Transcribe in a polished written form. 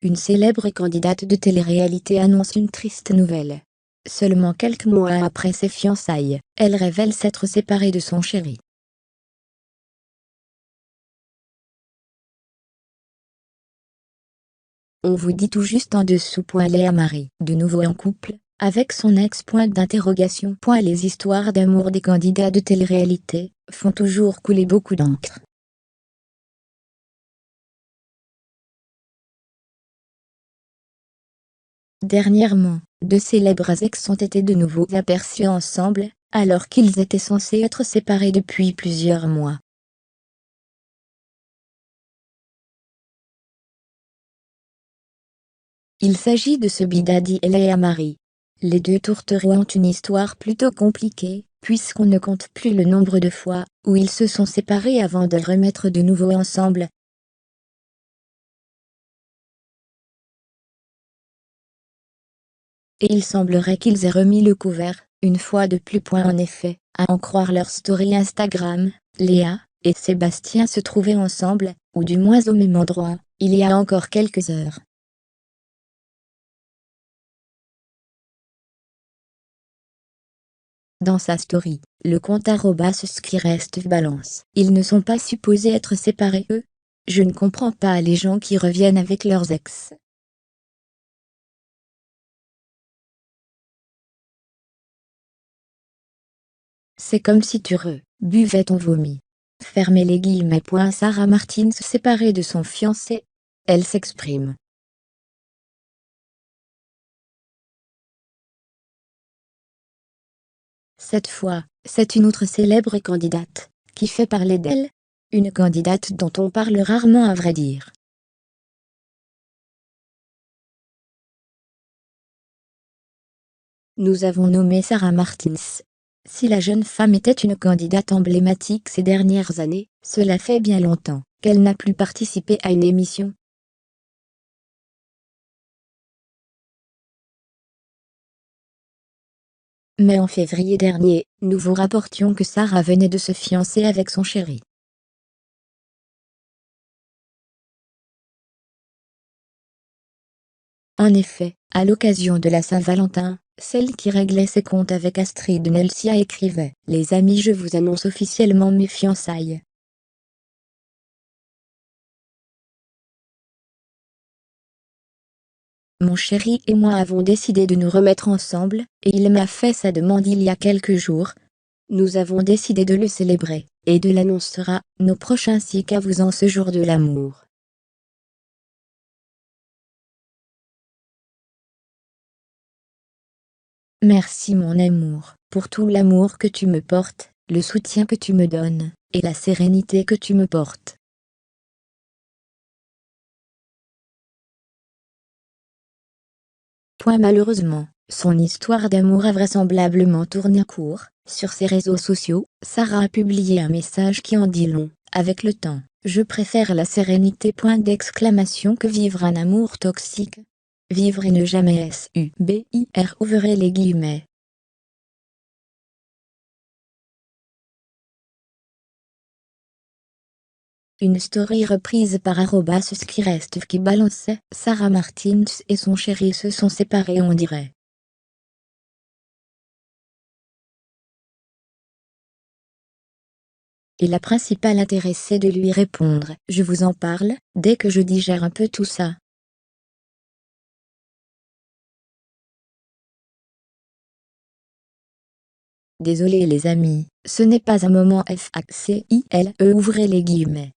une célèbre candidate de télé-réalité annonce une triste nouvelle. Seulement quelques mois après ses fiançailles, elle révèle s'être séparée de son chéri. On vous dit tout juste en dessous. Léa Marie, de nouveau en couple, avec son ex. Les histoires d'amour des candidats de télé-réalité font toujours couler beaucoup d'encre. Dernièrement, deux célèbres ex ont été de nouveau aperçus ensemble, alors qu'ils étaient censés être séparés depuis plusieurs mois. Il s'agit de Bee Daddy et Léa Marie. Les deux tourtereaux ont une histoire plutôt compliquée, puisqu'on ne compte plus le nombre de fois où ils se sont séparés avant de remettre de nouveau ensemble. Et il semblerait qu'ils aient remis le couvert, une fois de plus. En effet, à en croire leur story Instagram, Léa et Sébastien se trouvaient ensemble, ou du moins au même endroit, il y a encore quelques heures. Dans sa story, le compte @skirest balance: ils ne sont pas supposés être séparés eux. Je ne comprends pas les gens qui reviennent avec leurs ex. C'est comme si tu buvais ton vomi. Fermez les guillemets. Sarah Martins séparée de son fiancé. Elle s'exprime. Cette fois, c'est une autre célèbre candidate qui fait parler d'elle. Une candidate dont on parle rarement à vrai dire. Nous avons nommé Sarah Martins. Si la jeune femme était une candidate emblématique ces dernières années, cela fait bien longtemps qu'elle n'a plus participé à une émission. Mais en février dernier, nous vous rapportions que Sarah venait de se fiancer avec son chéri. En effet, à l'occasion de la Saint-Valentin, celle qui réglait ses comptes avec Astrid Nelsia écrivait: « Les amis, je vous annonce officiellement mes fiançailles. Mon chéri et moi avons décidé de nous remettre ensemble, et il m'a fait sa demande il y a quelques jours. Nous avons décidé de le célébrer, et de l'annoncera, nos proches ainsi qu'à vous en ce jour de l'amour. » Merci mon amour, pour tout l'amour que tu me portes, le soutien que tu me donnes, et la sérénité que tu me portes. Malheureusement, son histoire d'amour a vraisemblablement tourné court. Sur ses réseaux sociaux, Sarah a publié un message qui en dit long: « Avec le temps, je préfère la sérénité ! » Que vivre un amour toxique. Vivre et ne jamais subir. Ouvrez les guillemets. Une story reprise par @skirest qui balançait: Sarah Martins et son chéri se sont séparés, on dirait. Et la principale intéressée de lui répondre: « Je vous en parle, dès que je digère un peu tout ça. » Désolé les amis, ce n'est pas un moment facile. Ouvrez les guillemets.